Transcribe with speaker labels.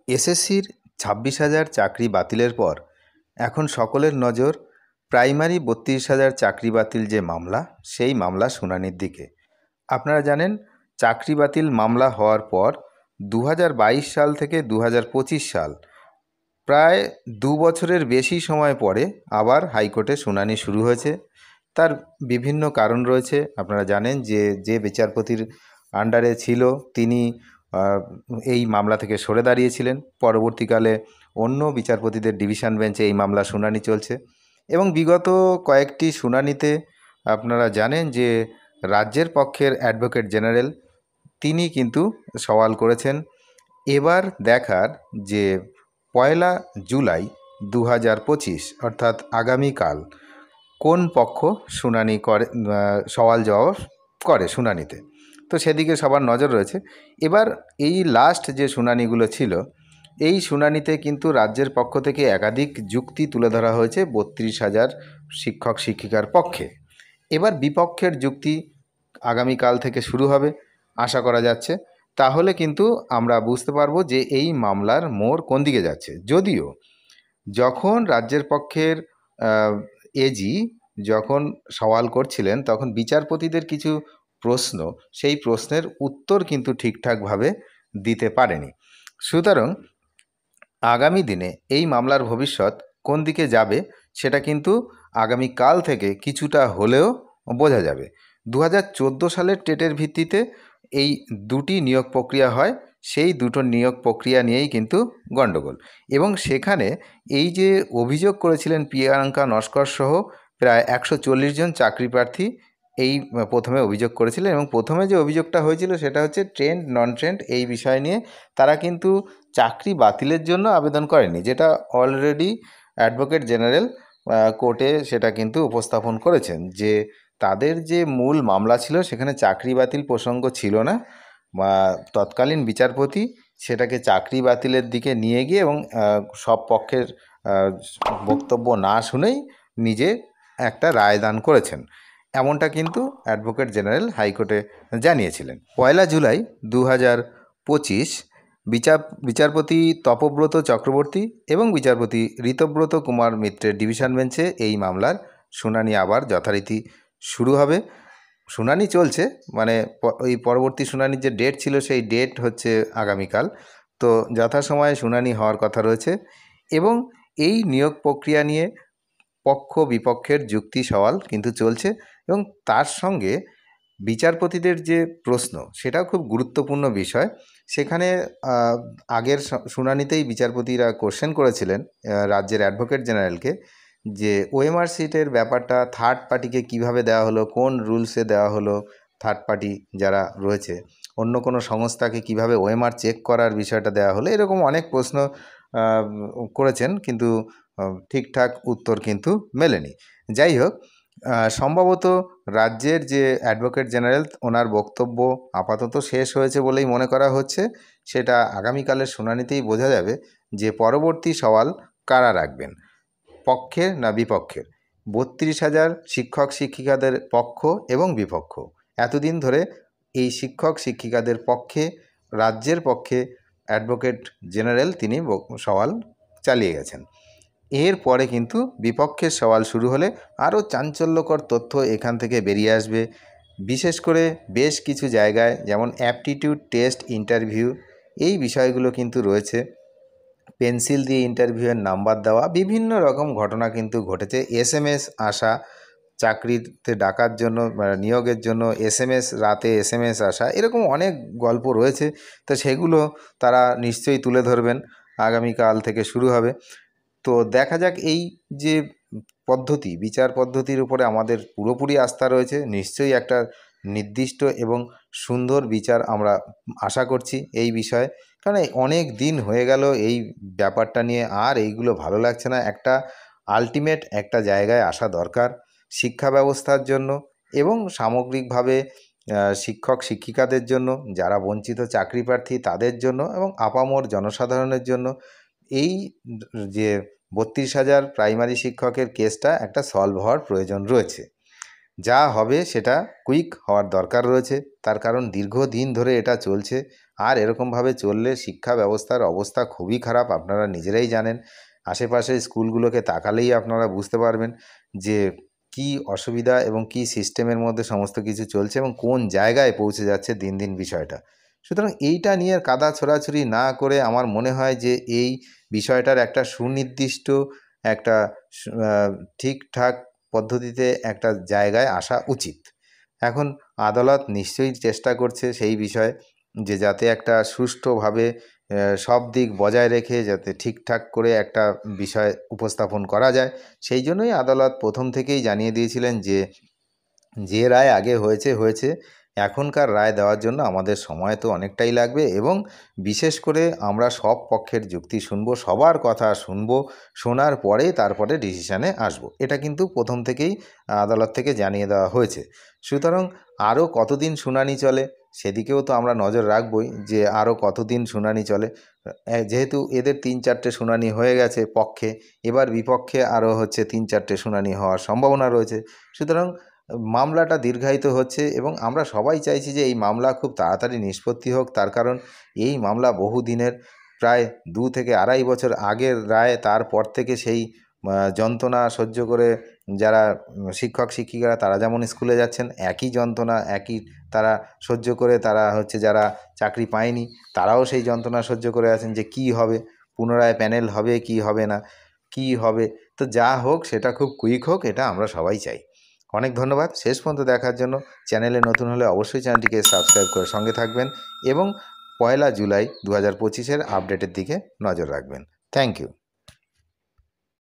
Speaker 1: এসএসসির 26,000 চাকরি বাতিলের পর এখন সকলের নজর প্রাইমারি 32,000 চাকরি বাতিল যে মামলা, সেই মামলা শুনানির দিকে। আপনারা জানেন, চাকরি বাতিল মামলা হওয়ার পর 2022 সাল থেকে 2025 সাল, প্রায় 2 বছরের বেশি সময় পরে আবার হাইকোর্টে শুনানি শুরু হয়েছে। তার বিভিন্ন কারণ রয়েছে। আপনারা জানেন যে বিচারপতির আন্ডারে ছিল তিনি এই মামলা থেকে সরে দাঁড়িয়েছিলেন। পরবর্তীকালে অন্য বিচারপতিদের ডিভিশন বেঞ্চে এই মামলা শুনানি চলছে এবং বিগত কয়েকটি শুনানিতে আপনারা জানেন যে রাজ্যের পক্ষের অ্যাডভোকেট জেনারেল তিনি কিন্তু সওয়াল করেছেন। এবার দেখার যে 1 জুলাই 2025 অর্থাৎ আগামীকাল কোন পক্ষ শুনানি করে, সওয়াল জবাব করে শুনানিতে। তো সেদিকে সবার নজর রয়েছে। এবার এই লাস্ট যে শুনানিগুলো ছিল, এই শুনানিতে কিন্তু রাজ্যের পক্ষ থেকে একাধিক যুক্তি তুলে ধরা হয়েছে 32,000 শিক্ষক শিক্ষিকার পক্ষে। এবার বিপক্ষের যুক্তি আগামীকাল থেকে শুরু হবে আশা করা যাচ্ছে। তাহলে কিন্তু আমরা বুঝতে পারবো যে এই মামলার মোড় কোন দিকে যাচ্ছে। যদিও যখন রাজ্যের পক্ষের এজি যখন সওয়াল করছিলেন, তখন বিচারপতিদের কিছু প্রশ্ন, সেই প্রশ্নের উত্তর কিন্তু ঠিকঠাকভাবে দিতে পারেনি। সুতরাং আগামী দিনে এই মামলার ভবিষ্যৎ কোন দিকে যাবে সেটা কিন্তু আগামীকাল থেকে কিছুটা হলেও বোঝা যাবে। 2014 সালের টেটের ভিত্তিতে এই দুটি নিয়োগ প্রক্রিয়া হয়, সেই দুটো নিয়োগ প্রক্রিয়া নিয়েই কিন্তু গণ্ডগোল। এবং সেখানে এই যে অভিযোগ করেছিলেন প্রিয়াঙ্কা নস্কর সহ প্রায় 140 জন চাকরি প্রার্থী এই প্রথমে অভিযোগ করেছিলেন, এবং প্রথমে যে অভিযোগটা হয়েছিল সেটা হচ্ছে ট্রেন্ড নন ট্রেন্ড এই বিষয় নিয়ে। তারা কিন্তু চাকরি বাতিলের জন্য আবেদন করেনি, যেটা অলরেডি অ্যাডভোকেট জেনারেল কোর্টে সেটা কিন্তু উপস্থাপন করেছেন যে তাদের যে মূল মামলা ছিল সেখানে চাকরি বাতিল প্রসঙ্গ ছিল না। তৎকালীন বিচারপতি সেটাকে চাকরি বাতিলের দিকে নিয়ে গিয়ে এবং সব পক্ষের বক্তব্য না শুনেই নিজে একটা রায়দান করেছেন, এমনটা কিন্তু অ্যাডভোকেট জেনারেল হাইকোর্টে জানিয়েছিলেন। 1 জুলাই 2025 বিচারপতি তপব্রত চক্রবর্তী এবং বিচারপতি ঋতব্রত কুমার মিত্রের ডিভিশন বেঞ্চে এই মামলার শুনানি আবার যথারীতি শুরু হবে। শুনানি চলছে, মানে ওই পরবর্তী শুনানির যে ডেট ছিল সেই ডেট হচ্ছে আগামীকাল। তো যথাসময়ে শুনানি হওয়ার কথা রয়েছে এবং এই নিয়োগ প্রক্রিয়া নিয়ে পক্ষ বিপক্ষের যুক্তি সওয়াল কিন্তু চলছে এবং তার সঙ্গে বিচারপতিদের যে প্রশ্ন সেটাও খুব গুরুত্বপূর্ণ বিষয়। সেখানে আগের শুনানিতেই বিচারপতিরা কোশ্চেন করেছিলেন রাজ্যের অ্যাডভোকেট জেনারেলকে যে ওএমআর সিটের ব্যাপারটা থার্ড পার্টিকে কিভাবে দেওয়া হলো, কোন রুলসে দেওয়া হলো, থার্ড পার্টি যারা রয়েছে অন্য কোনো সংস্থাকে কিভাবে ওএমআর চেক করার বিষয়টা দেওয়া হলো, এরকম অনেক প্রশ্ন করেছেন, কিন্তু ঠিকঠাক উত্তর কিন্তু মেলেনি। যাই হোক, সম্ভবত রাজ্যের যে অ্যাডভোকেট জেনারেল ওনার বক্তব্য আপাতত শেষ হয়েছে বলেই মনে করা হচ্ছে। সেটা আগামীকালের শুনানিতেই বোঝা যাবে যে পরবর্তী সওয়াল কারা রাখবেন, পক্ষের না বিপক্ষের। 32,000 শিক্ষক শিক্ষিকাদের পক্ষ এবং বিপক্ষ, এতদিন ধরে এই শিক্ষক শিক্ষিকাদের পক্ষে রাজ্যের পক্ষে অ্যাডভোকেট জেনারেল তিনি সওয়াল চালিয়ে গেছেন। এরপরে কিন্তু বিপক্ষের সওয়াল শুরু হলে আরও চাঞ্চল্যকর তথ্য এখান থেকে বেরিয়ে আসবে। বিশেষ করে বেশ কিছু জায়গায় যেমন অ্যাপটিটিউড টেস্ট, ইন্টারভিউ, এই বিষয়গুলো কিন্তু রয়েছে। পেন্সিল দিয়ে ইন্টারভিউয়ের নাম্বার দেওয়া, বিভিন্ন রকম ঘটনা কিন্তু ঘটেছে। এসএমএস আসা, চাকরিতে ডাকার জন্য নিয়োগের জন্য এসএমএস, রাতে এসএমএস আসা, এরকম অনেক গল্প রয়েছে। তো সেগুলো তারা নিশ্চয়ই তুলে ধরবেন, আগামীকাল থেকে শুরু হবে। তো দেখা যাক, এই যে পদ্ধতি, বিচার পদ্ধতির উপরে আমাদের পুরোপুরি আস্থা রয়েছে। নিশ্চয়ই একটা নির্দিষ্ট এবং সুন্দর বিচার আমরা আশা করছি এই বিষয়ে, কারণ অনেক দিন হয়ে গেল এই ব্যাপারটা নিয়ে, আর এইগুলো ভালো লাগছে না। একটা আলটিমেট একটা জায়গায় আসা দরকার শিক্ষা ব্যবস্থার জন্য এবং সামগ্রিকভাবে শিক্ষক শিক্ষিকাদের জন্য, যারা বঞ্চিত চাকরি প্রার্থী তাদের জন্য এবং আপামর জনসাধারণের জন্য। এই যে 32,000 প্রাইমারি শিক্ষকের কেসটা একটা সলভ হওয়ার প্রয়োজন রয়েছে। যা হবে সেটা কুইক হওয়ার দরকার রয়েছে, তার কারণ দীর্ঘদিন ধরে এটা চলছে। আর এরকমভাবে চললে শিক্ষা ব্যবস্থার অবস্থা খুবই খারাপ, আপনারা নিজেরাই জানেন। আশেপাশে স্কুলগুলোকে তাকালেই আপনারা বুঝতে পারবেন যে কি অসুবিধা এবং কি সিস্টেমের মধ্যে সমস্ত কিছু চলছে এবং কোন জায়গায় পৌঁছে যাচ্ছে দিন দিন বিষয়টা। সুতরাং এইটা নিয়ে কাদা ছোড়াছুড়ি না করে আমার মনে হয় যে এই বিষয়টার একটা সুনির্দিষ্ট একটা ঠিকঠাক পদ্ধতিতে একটা জায়গায় আসা উচিত। এখন আদালত নিশ্চয়ই চেষ্টা করছে সেই বিষয়ে যে যাতে একটা সুষ্ঠুভাবে সব দিক বজায় রেখে যাতে ঠিকঠাক করে একটা বিষয় উপস্থাপন করা যায়। সেই জন্যই আদালত প্রথম থেকেই জানিয়ে দিয়েছিলেন যে যে রায় আগে হয়েছে হয়েছে, এখনকার রায় দেওয়ার জন্য আমাদের সময় তো অনেকটাই লাগবে এবং বিশেষ করে আমরা সব পক্ষের যুক্তি শুনবো, সবার কথা শুনবো, শোনার পরে তারপরে ডিসিশানে আসবো। এটা কিন্তু প্রথম থেকেই আদালত থেকে জানিয়ে দেওয়া হয়েছে। সুতরাং আরও কতদিন শুনানি চলে সেদিকেও তো আমরা নজর রাখবই যে আরও কতদিন শুনানি চলে। যেহেতু এদের 3-4টে শুনানি হয়ে গেছে পক্ষে, এবার বিপক্ষে আরও হচ্ছে 3-4টে শুনানি হওয়ার সম্ভাবনা রয়েছে। সুতরাং মামলাটা দীর্ঘায়িত হচ্ছে এবং আমরা সবাই চাইছি যে এই মামলা খুব তাড়াতাড়ি নিষ্পত্তি হোক, তার কারণ এই মামলা বহু দিনের, প্রায় 2 থেকে 2.5 বছর আগের রায়। তারপর থেকে সেই যন্ত্রণা সহ্য করে যারা শিক্ষক শিক্ষিকারা তারা যেমন স্কুলে যাচ্ছেন, একই যন্ত্রণা একই তারা সহ্য করে, তারা হচ্ছে যারা চাকরি পায়নি তারাও সেই যন্ত্রণা সহ্য করে আছেন যে কি হবে, পুনরায় প্যানেল হবে কি হবে না কি হবে। তো যা হোক সেটা খুব কুইক হোক, এটা আমরা সবাই চাই। অনেক ধন্যবাদ শেষ পর্যন্ত দেখার জন্য। চ্যানেলে নতুন হলে অবশ্যই চ্যানেলটিকে সাবস্ক্রাইব করে সঙ্গে থাকবেন এবং 1 জুলাই 2025-এর আপডেটের দিকে নজর রাখবেন। Thank you.